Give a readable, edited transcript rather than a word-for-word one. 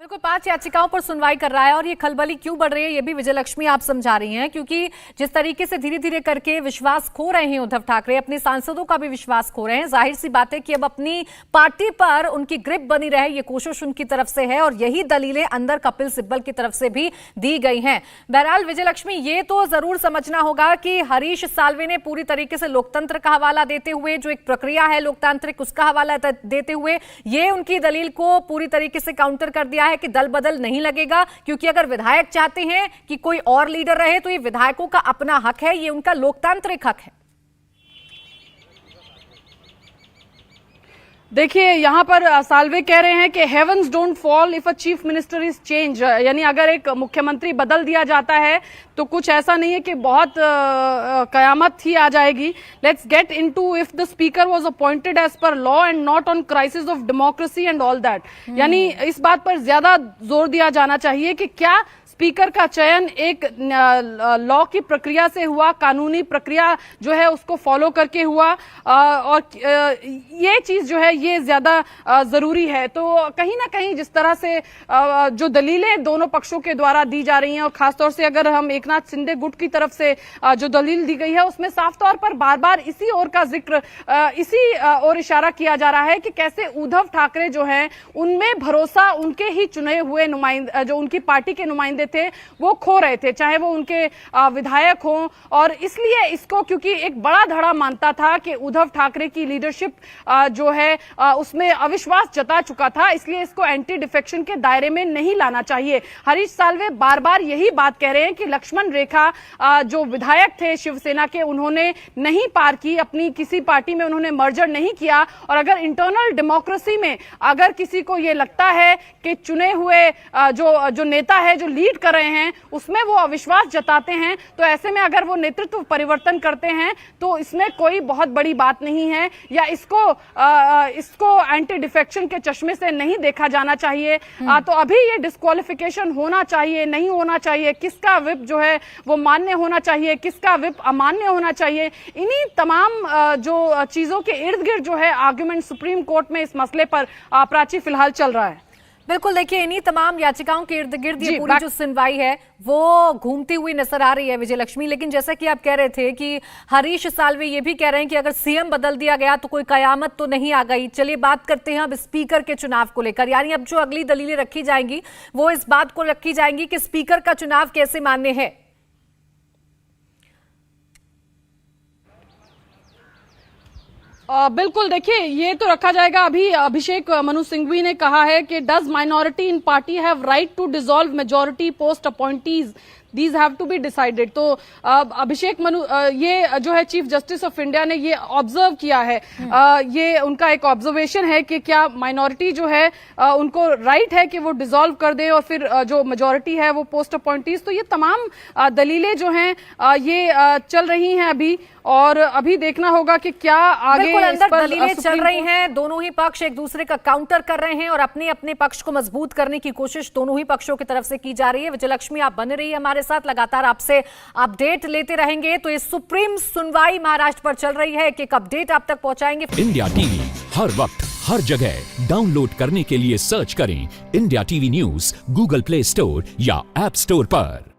बिल्कुल 5 याचिकाओं पर सुनवाई कर रहा है और ये खलबली क्यों बढ़ रही है ये भी विजयलक्ष्मी आप समझा रही हैं, क्योंकि जिस तरीके से धीरे धीरे करके विश्वास खो रहे हैं उद्धव ठाकरे, अपने सांसदों का भी विश्वास खो रहे हैं। जाहिर सी बात है कि अब अपनी पार्टी पर उनकी ग्रिप बनी रहे ये कोशिश उनकी तरफ से है और यही दलीलें अंदर कपिल सिब्बल की तरफ से भी दी गई हैं। बहरहाल विजयलक्ष्मी ये तो जरूर समझना होगा कि हरीश साल्वे ने पूरी तरीके से लोकतंत्र का हवाला देते हुए, जो एक प्रक्रिया है लोकतांत्रिक उसका हवाला देते हुए ये उनकी दलील को पूरी तरीके से काउंटर कर दिया है कि दल बदल नहीं लगेगा, क्योंकि अगर विधायक चाहते हैं कि कोई और लीडर रहे तो ये विधायकों का अपना हक है, ये उनका लोकतांत्रिक हक है। देखिए यहाँ पर साल्वे कह रहे हैं कि heavens don't fall if a chief minister is change, यानी अगर एक मुख्यमंत्री बदल दिया जाता है तो कुछ ऐसा नहीं है कि बहुत कयामत ही आ जाएगी। Let's get into if the speaker was appointed as per law and not on crisis of democracy and all that, यानी इस बात पर ज्यादा जोर दिया जाना चाहिए कि क्या स्पीकर का चयन एक लॉ की प्रक्रिया से हुआ, कानूनी प्रक्रिया जो है उसको फॉलो करके हुआ, और ये चीज जो है ये ज्यादा जरूरी है। तो कहीं ना कहीं जिस तरह से जो दलीलें दोनों पक्षों के द्वारा दी जा रही हैं, और खासतौर से अगर हम एकनाथ शिंदे गुट की तरफ से जो दलील दी गई है उसमें साफ तौर पर बार बार इसी ओर का जिक्र, इसी ओर इशारा किया जा रहा है कि कैसे उद्धव ठाकरे जो है उनमें भरोसा उनके ही चुने हुए नुमाइंदे, जो उनकी पार्टी के नुमाइंदे थे वो खो रहे थे, चाहे वो उनके विधायक हों। और इसलिए इसको, क्योंकि एक बड़ा धड़ा मानता था कि उद्धव ठाकरे की लीडरशिप जो है उसमें अविश्वास जता चुका था, इसलिए इसको एंटी डिफेक्शन के दायरे में नहीं लाना चाहिए। हरीश साल्वे बार बार यही बात कह रहे हैं कि लक्ष्मण रेखा जो विधायक थे शिवसेना के उन्होंने नहीं पार की, अपनी किसी पार्टी में उन्होंने मर्जर नहीं किया। और अगर इंटरनल डेमोक्रेसी में अगर किसी को यह लगता है कि चुने हुए जो नेता है जो लीड कर रहे हैं उसमें वो अविश्वास जताते हैं, तो ऐसे में अगर वो नेतृत्व परिवर्तन करते हैं तो इसमें कोई बहुत बड़ी बात नहीं है, या इसको एंटी डिफेक्शन के चश्मे से नहीं देखा जाना चाहिए। तो अभी ये डिस्क्वालिफिकेशन होना चाहिए, नहीं होना चाहिए, किसका विप जो है वो मान्य होना चाहिए, किसका विप अमान्य होना चाहिए, इन्हीं तमाम जो चीजों के इर्द गिर्द जो है आर्गुमेंट सुप्रीम कोर्ट में इस मसले पर प्राची फिलहाल चल रहा है। बिल्कुल, देखिए इन्हीं तमाम याचिकाओं के इर्द गिर्द ये पूरी जो सुनवाई है वो घूमती हुई नजर आ रही है विजयलक्ष्मी। लेकिन जैसा कि आप कह रहे थे कि हरीश साल्वे ये भी कह रहे हैं कि अगर सीएम बदल दिया गया तो कोई कयामत तो नहीं आ गई। चलिए बात करते हैं अब स्पीकर के चुनाव को लेकर, यानी अब जो अगली दलीलें रखी जाएंगी वो इस बात को रखी जाएंगी कि स्पीकर का चुनाव कैसे मान्य है। बिल्कुल, देखिए ये तो रखा जाएगा। अभी अभिषेक मनु सिंघवी ने कहा है कि does minority in party have right to dissolve majority post appointees, these have to be decided. तो अभिषेक मनु ये जो है चीफ जस्टिस ऑफ इंडिया ने ये ऑब्जर्व किया है, ये उनका एक ऑब्जर्वेशन है कि क्या माइनॉरिटी जो है उनको राइट है कि वो डिसॉल्व कर दे और फिर जो मेजॉरिटी है वो पोस्ट अपॉइंटीज। तो ये तमाम दलीलें जो हैं ये चल रही हैं अभी, और अभी देखना होगा कि क्या आगे अंदर दलीलें चल रही हैं। दोनों ही पक्ष एक दूसरे का काउंटर कर रहे हैं और अपने अपने पक्ष को मजबूत करने की कोशिश दोनों ही पक्षों की तरफ से की जा रही है। विजयलक्ष्मी आप बने रही है हमारे साथ, लगातार आपसे अपडेट लेते रहेंगे। तो ये सुप्रीम सुनवाई महाराष्ट्र पर चल रही है, एक अपडेट आप तक पहुंचाएंगे। इंडिया टीवी हर वक्त हर जगह डाउनलोड करने के लिए सर्च करें India TV news Google play store या ऐप स्टोर पर।